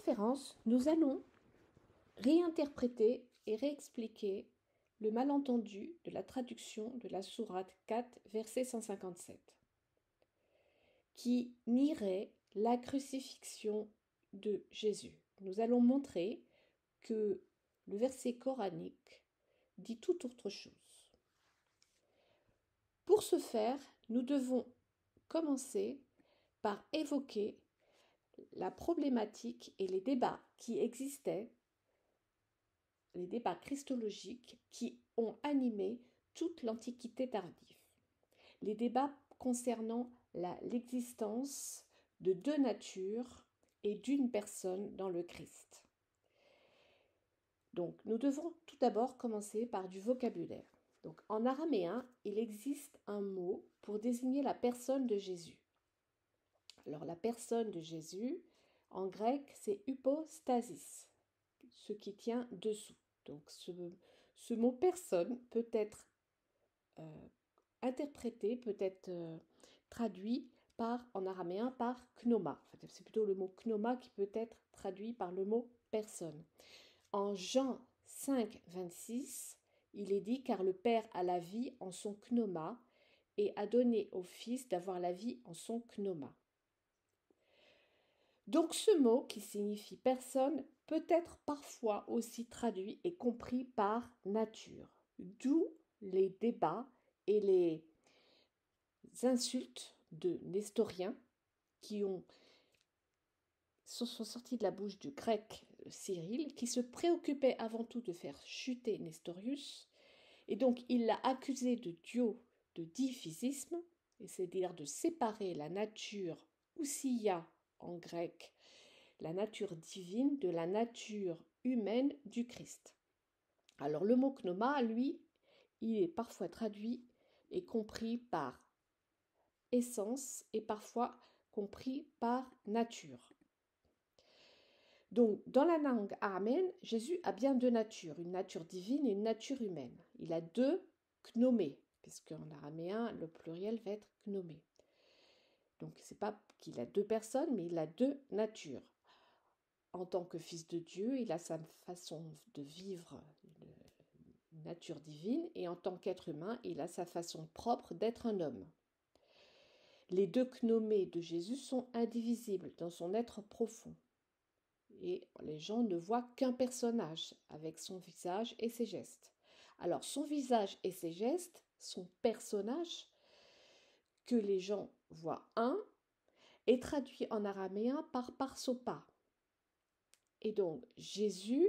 conférence, nous allons réinterpréter et réexpliquer le malentendu de la traduction de la sourate 4, verset 157, qui nierait la crucifixion de Jésus. Nous allons montrer que le verset coranique dit tout autre chose. Pour ce faire, nous devons commencer par évoquer la problématique et les débats qui existaient, les débats christologiques qui ont animé toute l'Antiquité tardive. Les débats concernant l'existence de deux natures et d'une personne dans le Christ. Donc, nous devons tout d'abord commencer par du vocabulaire. Donc, en araméen, il existe un mot pour désigner la personne de Jésus. Alors, la personne de Jésus, en grec, c'est hypostasis, ce qui tient dessous. Donc, ce mot personne peut être interprété, peut être traduit en araméen par knoma. En fait, c'est plutôt le mot knoma qui peut être traduit par le mot personne. En Jean 5, 26, il est dit « Car le Père a la vie en son knoma et a donné au Fils d'avoir la vie en son knoma. » Donc ce mot qui signifie personne peut être parfois aussi traduit et compris par nature, d'où les débats et les insultes de nestoriens qui sont sortis de la bouche du grec Cyril, qui se préoccupait avant tout de faire chuter Nestorius, et donc il l'a accusé de diphysisme, c'est-à-dire de séparer la nature ousia en grec, la nature divine de la nature humaine du Christ. Alors le mot knoma, lui, il est parfois traduit et compris par essence et parfois compris par nature. Donc, dans la langue araméenne, Jésus a bien deux natures, une nature divine et une nature humaine. Il a deux knomés, puisqu'en araméen, le pluriel va être knomé. Donc, c'est pas qu'il a deux personnes, mais il a deux natures. En tant que fils de Dieu, il a sa façon de vivre une nature divine, et en tant qu'être humain, il a sa façon propre d'être un homme. Les deux knomés de Jésus sont indivisibles dans son être profond. Et les gens ne voient qu'un personnage avec son visage et ses gestes. Alors, son visage et ses gestes, son personnage, que les gens voient un, est traduit en araméen par parsopa. Et donc, Jésus,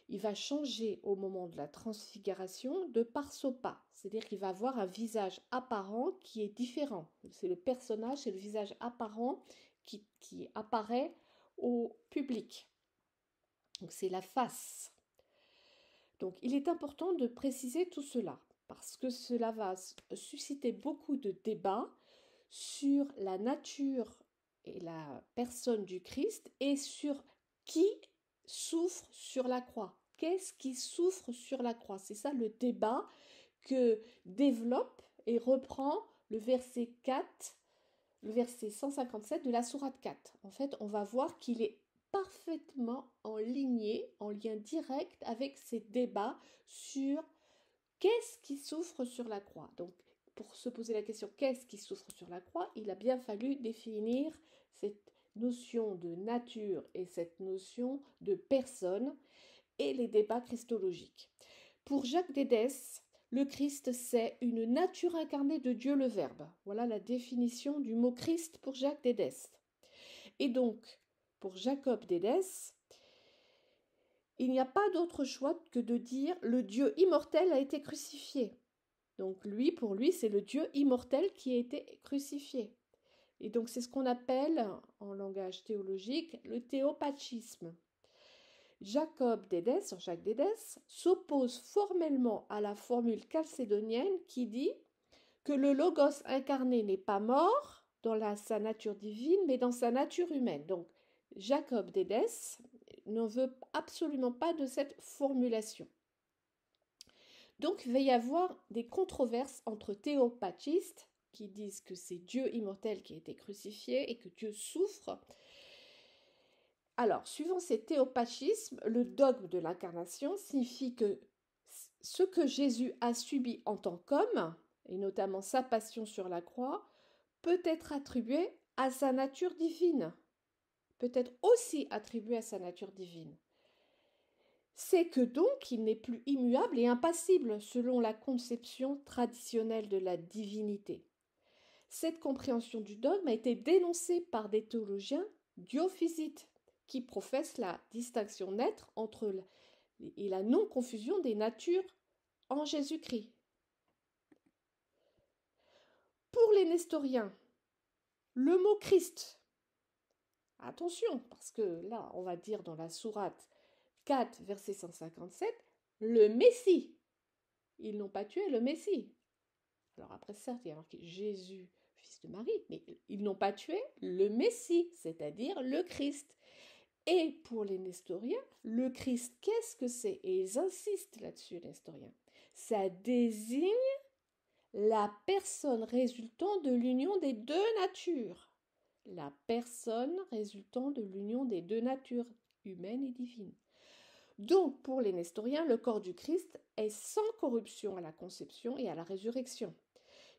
il va changer au moment de la transfiguration de parsopa, c'est-à-dire qu'il va avoir un visage apparent qui est différent. C'est le personnage, c'est le visage apparent qui apparaît au public. Donc c'est la face. Donc il est important de préciser tout cela, parce que cela va susciter beaucoup de débats sur la nature et la personne du Christ et sur qui souffre sur la croix. Qu'est-ce qui souffre sur la croix? C'est ça le débat que développe et reprend le verset 4, le verset 157 de la sourate 4. En fait, on va voir qu'il est parfaitement en lien direct avec ces débats sur qu'est-ce qui souffre sur la croix. Donc, pour se poser la question qu'est-ce qui souffre sur la croix, il a bien fallu définir cette notion de nature et cette notion de personne et les débats christologiques. Pour Jacques Dédès, le Christ, c'est une nature incarnée de Dieu le Verbe. Voilà la définition du mot Christ pour Jacques Dédès. Et donc, pour Jacob Dédès, il n'y a pas d'autre choix que de dire le Dieu immortel a été crucifié. Donc pour lui, c'est le Dieu immortel qui a été crucifié. Et donc c'est ce qu'on appelle, en langage théologique, le théopatchisme. Jacques Dédès s'oppose formellement à la formule chalcédonienne qui dit que le Logos incarné n'est pas mort dans sa nature divine, mais dans sa nature humaine. Donc, Jacob Dédès ne veut absolument pas de cette formulation. Donc, il va y avoir des controverses entre théopatchistes qui disent que c'est Dieu immortel qui a été crucifié et que Dieu souffre, Alors, suivant ces théopachismes, le dogme de l'incarnation signifie que ce que Jésus a subi en tant qu'homme, et notamment sa passion sur la croix, peut être attribué à sa nature divine, peut être aussi attribué à sa nature divine. C'est que donc il n'est plus immuable et impassible selon la conception traditionnelle de la divinité. Cette compréhension du dogme a été dénoncée par des théologiens diophysites qui professent la distinction nette entre et la non-confusion des natures en Jésus-Christ. Pour les nestoriens, le mot Christ, attention, parce que là, on va dire dans la sourate 4, verset 157, le Messie. Ils n'ont pas tué le Messie. Alors après, certes, il y a marqué Jésus, fils de Marie, mais ils n'ont pas tué le Messie, c'est-à-dire le Christ. Et pour les nestoriens, le Christ, qu'est-ce que c'est? Et ils insistent là-dessus, les nestoriens. Ça désigne la personne résultant de l'union des deux natures. La personne résultant de l'union des deux natures, humaine et divine. Donc, pour les nestoriens, le corps du Christ est sans corruption à la conception et à la résurrection.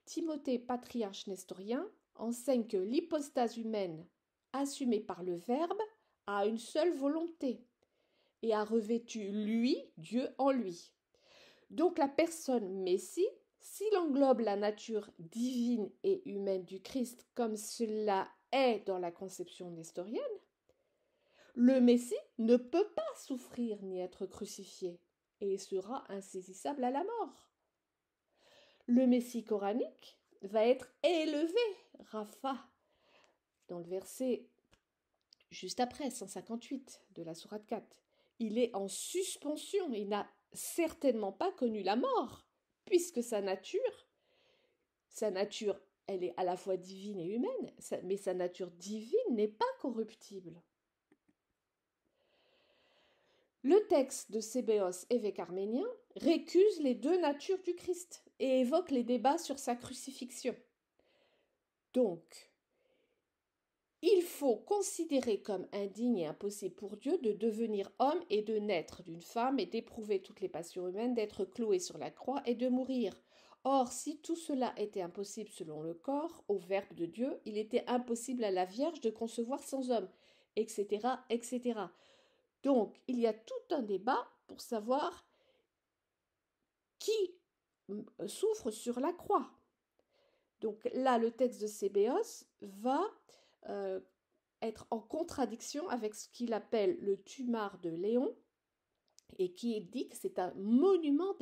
Timothée, patriarche nestorien, enseigne que l'hypostase humaine, assumée par le Verbe, a une seule volonté et a revêtu lui, Dieu en lui. Donc la personne Messie, s'il englobe la nature divine et humaine du Christ comme cela est dans la conception nestorienne, le Messie ne peut pas souffrir ni être crucifié et sera insaisissable à la mort. Le Messie coranique va être élevé, Rapha, dans le verset juste après, 158 de la sourate 4. Il est en suspension, il n'a certainement pas connu la mort, puisque sa nature, elle est à la fois divine et humaine, mais sa nature divine n'est pas corruptible. Le texte de Sébéos, évêque arménien, récuse les deux natures du Christ et évoque les débats sur sa crucifixion. Donc, il faut considérer comme indigne et impossible pour Dieu de devenir homme et de naître d'une femme et d'éprouver toutes les passions humaines, d'être cloué sur la croix et de mourir. Or, si tout cela était impossible selon le corps, au Verbe de Dieu, il était impossible à la Vierge de concevoir sans homme, etc., etc. Donc, il y a tout un débat pour savoir qui souffre sur la croix. Donc là, le texte de Sébéos va être en contradiction avec ce qu'il appelle le Tumar de Léon et qui dit que c'est un monument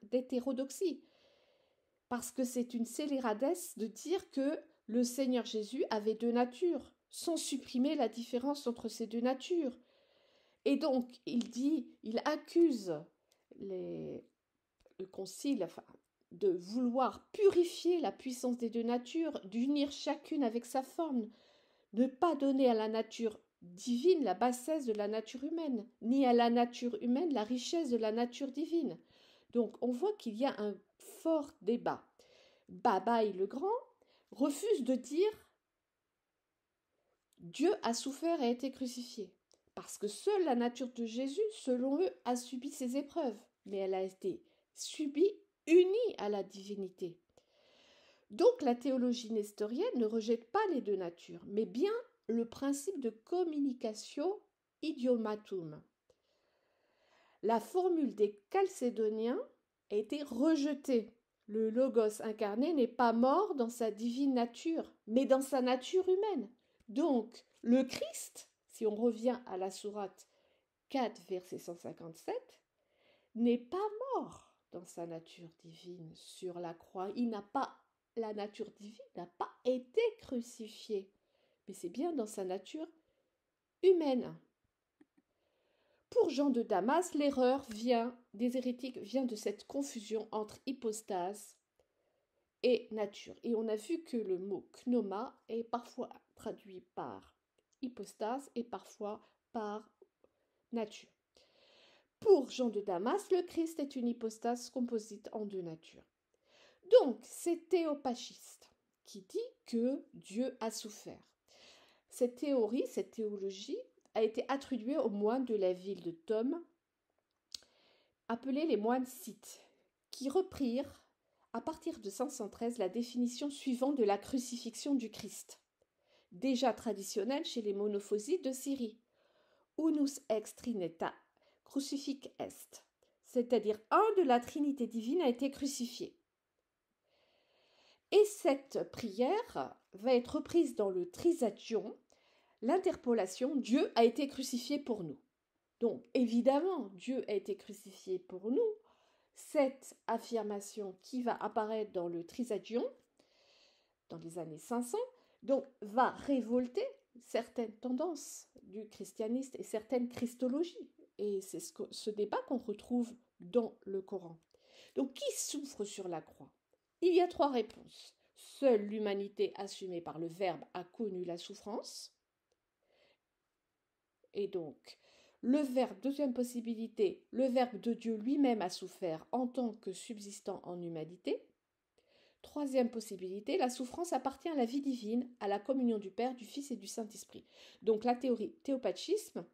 d'hétérodoxie. Parce que c'est une scéléradesse de dire que le Seigneur Jésus avait deux natures, sans supprimer la différence entre ces deux natures. Et donc, il accuse le concile de vouloir purifier la puissance des deux natures, d'unir chacune avec sa forme, ne pas donner à la nature divine la bassesse de la nature humaine, ni à la nature humaine la richesse de la nature divine. Donc on voit qu'il y a un fort débat. Babaï le Grand refuse de dire Dieu a souffert et a été crucifié, parce que seule la nature de Jésus, selon eux, a subi ces épreuves, mais elle a été subie, unie à la divinité. Donc la théologie nestorienne ne rejette pas les deux natures, mais bien le principe de communicatio idiomatum. La formule des Chalcédoniens a été rejetée. Le logos incarné n'est pas mort dans sa divine nature, mais dans sa nature humaine. Donc le Christ, si on revient à la sourate 4, verset 157, n'est pas mort dans sa nature divine sur la croix. La nature divine n'a pas été crucifiée, mais c'est bien dans sa nature humaine. Pour Jean de Damas, l'erreur des hérétiques vient de cette confusion entre hypostase et nature. Et on a vu que le mot pneuma est parfois traduit par hypostase et parfois par nature. Pour Jean de Damas, le Christ est une hypostase composite en deux natures. Donc, c'est théopachiste qui dit que Dieu a souffert. Cette théorie, cette théologie, a été attribué aux moines de la ville de Thôme, appelés les moines scythes, qui reprirent, à partir de 513, la définition suivante de la crucifixion du Christ, déjà traditionnelle chez les monophosites de Syrie. Unus ex trinita crucific est, c'est-à-dire un de la Trinité divine a été crucifié. Et cette prière va être reprise dans le Trisagion, l'interpolation « Dieu a été crucifié pour nous ». Donc évidemment, Dieu a été crucifié pour nous. Cette affirmation qui va apparaître dans le Trisagion, dans les années 500, donc va révolter certaines tendances du christianisme et certaines christologies. Et c'est ce débat qu'on retrouve dans le Coran. Donc qui souffre sur la croix? Il y a 3 réponses. Seule l'humanité assumée par le Verbe a connu la souffrance. Et donc, le Verbe, deuxième possibilité, le Verbe de Dieu lui-même a souffert en tant que subsistant en humanité. Troisième possibilité, la souffrance appartient à la vie divine, à la communion du Père, du Fils et du Saint-Esprit. Donc la théorie théopatchisme,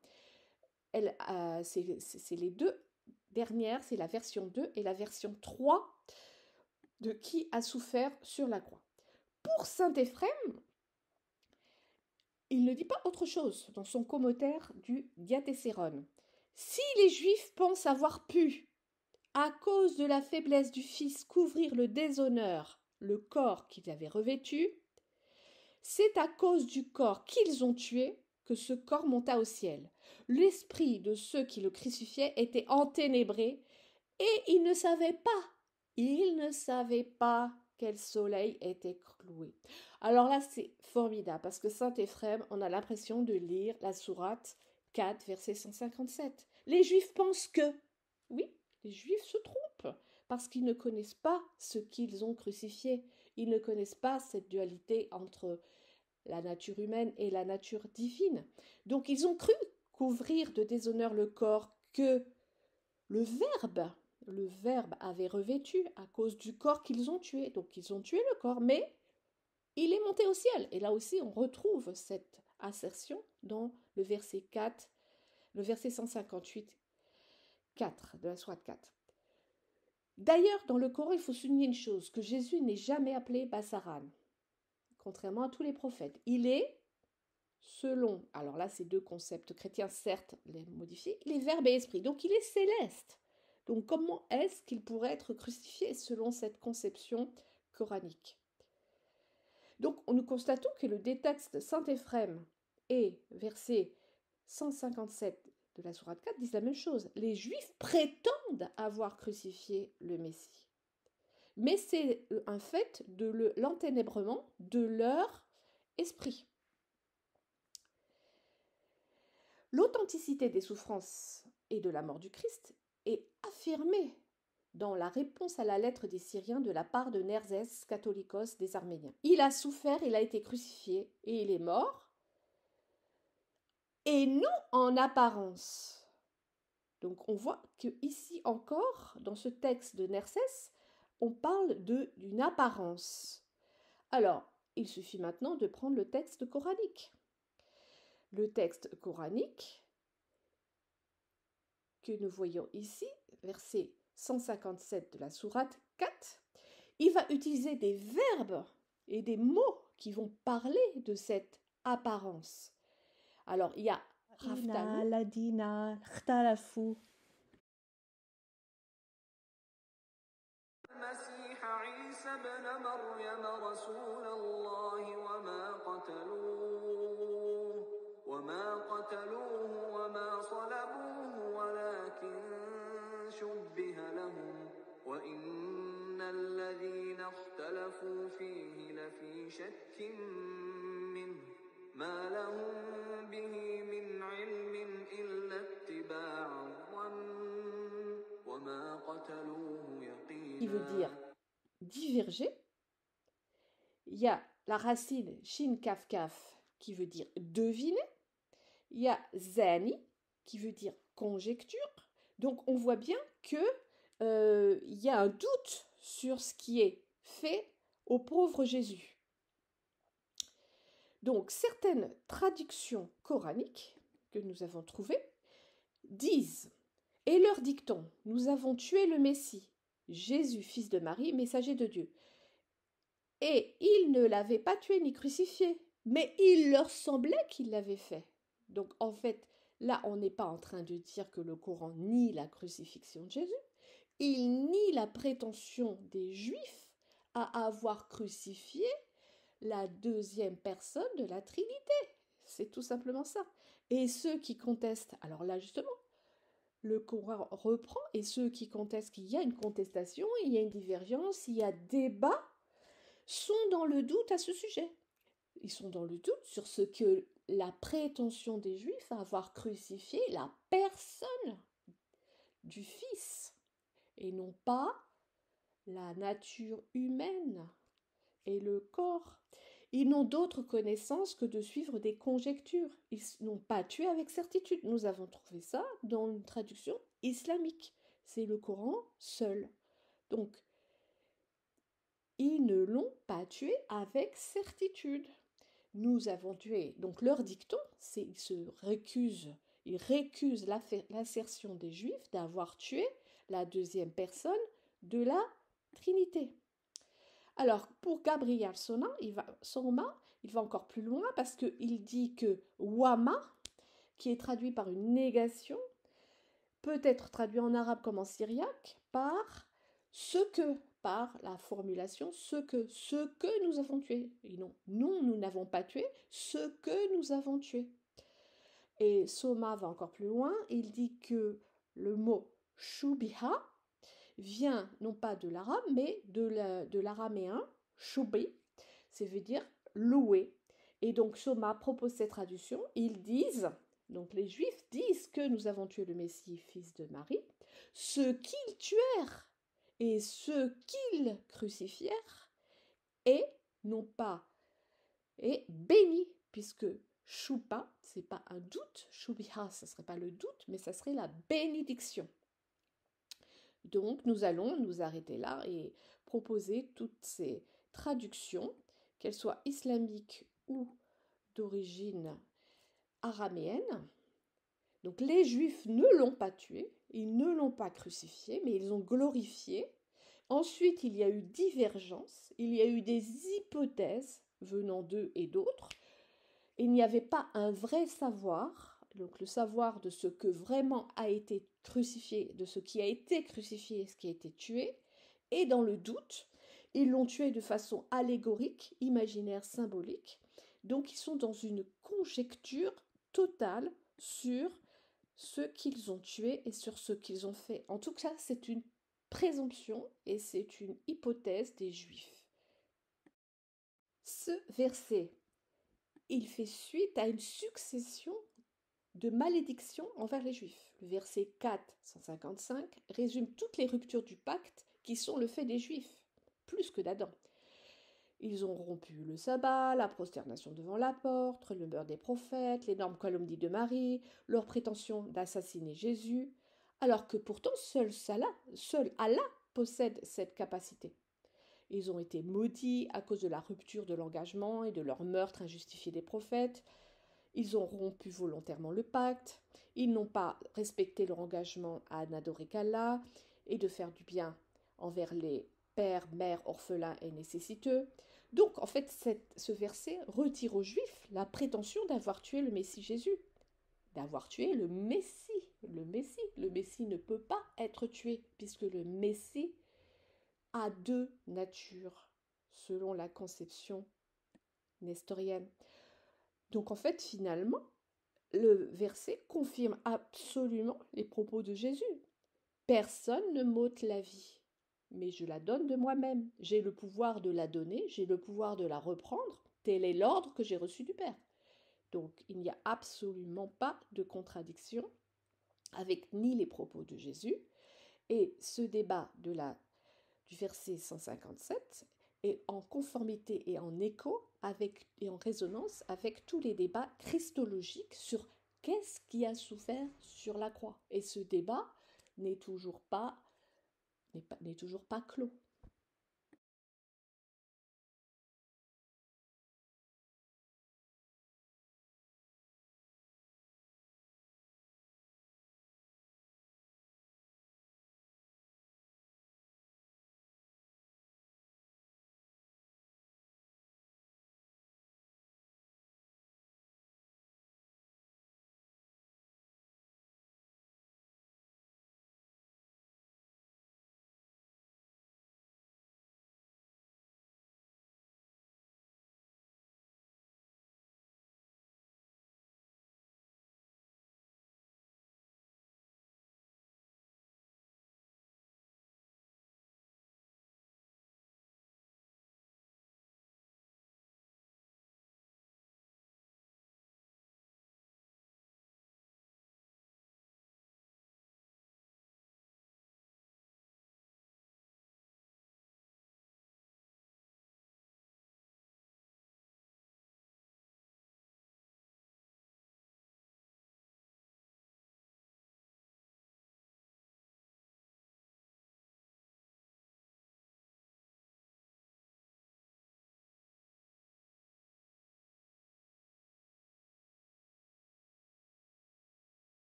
c'est les 2 dernières, c'est la version 2 et la version 3 de qui a souffert sur la croix. Pour saint Éphrem, il ne dit pas autre chose dans son commentaire du Diatessaron. Si les Juifs pensent avoir pu, à cause de la faiblesse du Fils, couvrir le déshonneur, le corps qu'ils avaient revêtu, c'est à cause du corps qu'ils ont tué que ce corps monta au ciel. L'esprit de ceux qui le crucifiaient était enténébré et ils ne savaient pas quel soleil était cloué. Alors là, c'est formidable parce que saint Éphrem, on a l'impression de lire la sourate 4, verset 157. Les Juifs pensent que, oui, les Juifs se trompent parce qu'ils ne connaissent pas ce qu'ils ont crucifié. Ils ne connaissent pas cette dualité entre la nature humaine et la nature divine. Donc ils ont cru couvrir de déshonneur le corps que le Verbe avait revêtu à cause du corps qu'ils ont tué. Donc ils ont tué le corps, mais il est monté au ciel. Et là aussi, on retrouve cette assertion dans le verset 4, le verset 158, 4 de la sourate 4. D'ailleurs, dans le Coran, il faut souligner une chose, que Jésus n'est jamais appelé Bassaran, contrairement à tous les prophètes. Il est, selon, alors là, c'est 2 concepts chrétiens, certes, les modifient, il est Verbe et Esprit. Donc, il est céleste. Donc, comment est-ce qu'il pourrait être crucifié selon cette conception coranique? Donc, nous constatons que le détexte saint Éphrem et verset 157 de la sourate 4 disent la même chose. Les Juifs prétendent avoir crucifié le Messie. Mais c'est un fait de l'enténébrement de leur esprit. L'authenticité des souffrances et de la mort du Christ est affirmée dans la réponse à la lettre des Syriens de la part de Nerzès, catholicos des Arméniens. Il a souffert, il a été crucifié et il est mort, et non en apparence. Donc on voit que ici encore, dans ce texte de Nerzès, on parle d'une apparence. Alors, il suffit maintenant de prendre le texte coranique. Le texte coranique que nous voyons ici, verset 157 de la sourate 4, il va utiliser des verbes et des mots qui vont parler de cette apparence. Alors, il y a Raftalou, Ladina, Khtalafou. المسيح عيسى ابن مريم رسول الله وما قتلوه وما صلبوه ولكن شبه لهم وإن الذين اختلفوا فيه لفي شك منه ما لهم به من علم إلا اتباع الظن وما قتلوه يقينا. qui veut dire diverger. Il y a la racine shin kaf kaf qui veut dire deviner. Il y a zani qui veut dire conjecture. Donc on voit bien que il y a un doute sur ce qui est fait au pauvre Jésus. Donc certaines traductions coraniques que nous avons trouvés disent, et leur dictons, nous avons tué le Messie, Jésus, fils de Marie, messager de Dieu. Et ils ne l'avaient pas tué ni crucifié, mais il leur semblait qu'ils l'avaient fait. Donc en fait, là, on n'est pas en train de dire que le Coran nie la crucifixion de Jésus, il nie la prétention des Juifs à avoir crucifié la deuxième personne de la Trinité. C'est tout simplement ça. Et ceux qui contestent, alors là justement, le Coran reprend, et ceux qui contestent qu'il y a une contestation, il y a une divergence, il y a débat, sont dans le doute à ce sujet. Ils sont dans le doute sur ce que la prétention des Juifs à avoir crucifié la personne du Fils, et non pas la nature humaine et le corps. Ils n'ont d'autre connaissance que de suivre des conjectures. Ils n'ont pas tué avec certitude. Nous avons trouvé ça dans une traduction islamique. C'est le Coran seul. Donc, ils ne l'ont pas tué avec certitude. Nous avons tué. Donc, leur dicton, c'est ils récusent l'assertion des Juifs d'avoir tué la deuxième personne de la Trinité. Alors, pour Gabriel Soma, il va encore plus loin parce qu'il dit que wama, qui est traduit par une négation, peut être traduit en arabe comme en syriaque par ce que, par la formulation ce que nous avons tué. Et non, nous n'avons pas tué ce que nous avons tué. Et Soma va encore plus loin, il dit que le mot shubiha vient non pas de l'arabe, mais de l'araméen, shubi, ça veut dire louer. Et donc Soma propose cette traduction, ils disent, donc les Juifs disent que nous avons tué le Messie, fils de Marie, ceux qu'ils tuèrent et ceux qu'ils crucifièrent, et non pas, et bénis, puisque choupa, c'est pas un doute, choubiha, ça serait pas le doute, mais ça serait la bénédiction. Donc, nous allons nous arrêter là et proposer toutes ces traductions, qu'elles soient islamiques ou d'origine araméenne. Donc, les Juifs ne l'ont pas tué, ils ne l'ont pas crucifié, mais ils ont glorifié. Ensuite, il y a eu divergence, il y a eu des hypothèses venant d'eux et d'autres. Il n'y avait pas un vrai savoir, donc le savoir de ce que vraiment a été crucifié, de ce qui a été crucifié et ce qui a été tué, et dans le doute, ils l'ont tué de façon allégorique, imaginaire, symbolique, donc ils sont dans une conjecture totale sur ce qu'ils ont tué et sur ce qu'ils ont fait. En tout cas, c'est une présomption et c'est une hypothèse des Juifs. Ce verset, il fait suite à une succession de malédictions envers les Juifs. Le verset 4, 155, résume toutes les ruptures du pacte qui sont le fait des Juifs, plus que d'Adam. Ils ont rompu le sabbat, la prosternation devant la porte, le beurre des prophètes, l'énorme calomnie de Marie, leur prétention d'assassiner Jésus, alors que pourtant seul Allah possède cette capacité. Ils ont été maudits à cause de la rupture de l'engagement et de leur meurtre injustifié des prophètes. Ils ont rompu volontairement le pacte. Ils n'ont pas respecté leur engagement à n'adorer qu'Allah et de faire du bien envers les pères, mères, orphelins et nécessiteux. Donc, en fait, ce verset retire aux Juifs la prétention d'avoir tué le Messie Jésus, d'avoir tué le Messie. Le Messie ne peut pas être tué, puisque le Messie a deux natures, selon la conception nestorienne. Donc, en fait, finalement, le verset confirme absolument les propos de Jésus. Personne ne m'ôte la vie, mais je la donne de moi-même. J'ai le pouvoir de la donner, j'ai le pouvoir de la reprendre. Tel est l'ordre que j'ai reçu du Père. Donc, il n'y a absolument pas de contradiction avec ni les propos de Jésus. Et ce débat du verset 157 est en conformité et en écho et en résonance avec tous les débats christologiques sur qu'est-ce qui a souffert sur la croix. Et ce débat n'est toujours pas clos.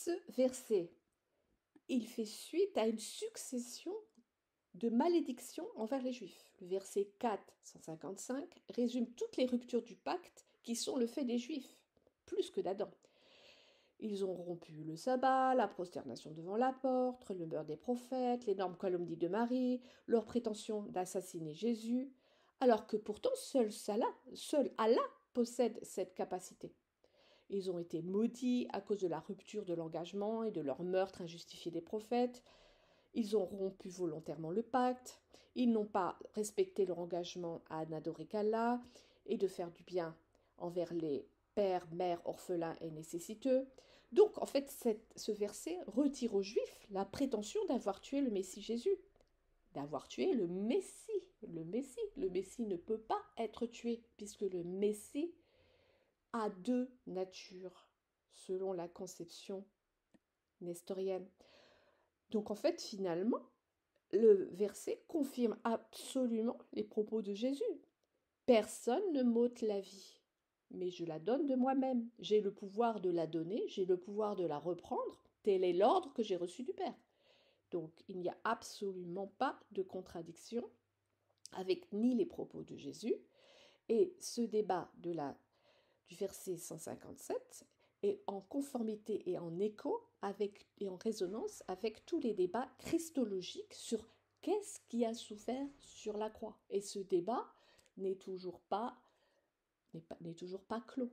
ce verset, il fait suite à une succession de malédictions envers les Juifs. Le verset 4, 155, résume toutes les ruptures du pacte qui sont le fait des Juifs, plus que d'Adam. Ils ont rompu le sabbat, la prosternation devant la porte, le meurtre des prophètes, l'énorme calomnie de Marie, leur prétention d'assassiner Jésus, alors que pourtant seul Allah possède cette capacité. Ils ont été maudits à cause de la rupture de l'engagement et de leur meurtre injustifié des prophètes. Ils ont rompu volontairement le pacte. Ils n'ont pas respecté leur engagement à n'adorer qu'Allah et de faire du bien envers les pères, mères, orphelins et nécessiteux. Donc, en fait, ce verset retire aux Juifs la prétention d'avoir tué le Messie Jésus, d'avoir tué le Messie. Le Messie ne peut pas être tué, puisque le Messie a deux natures, selon la conception nestorienne. Donc, en fait, finalement, le verset confirme absolument les propos de Jésus. Personne ne m'ôte la vie, mais je la donne de moi-même. J'ai le pouvoir de la donner, j'ai le pouvoir de la reprendre. Tel est l'ordre que j'ai reçu du Père. Donc, il n'y a absolument pas de contradiction avec ni les propos de Jésus. Et ce débat du verset 157 est en conformité et en écho et en résonance avec tous les débats christologiques sur qu'est-ce qui a souffert sur la croix. Et ce débat n'est toujours pas clos.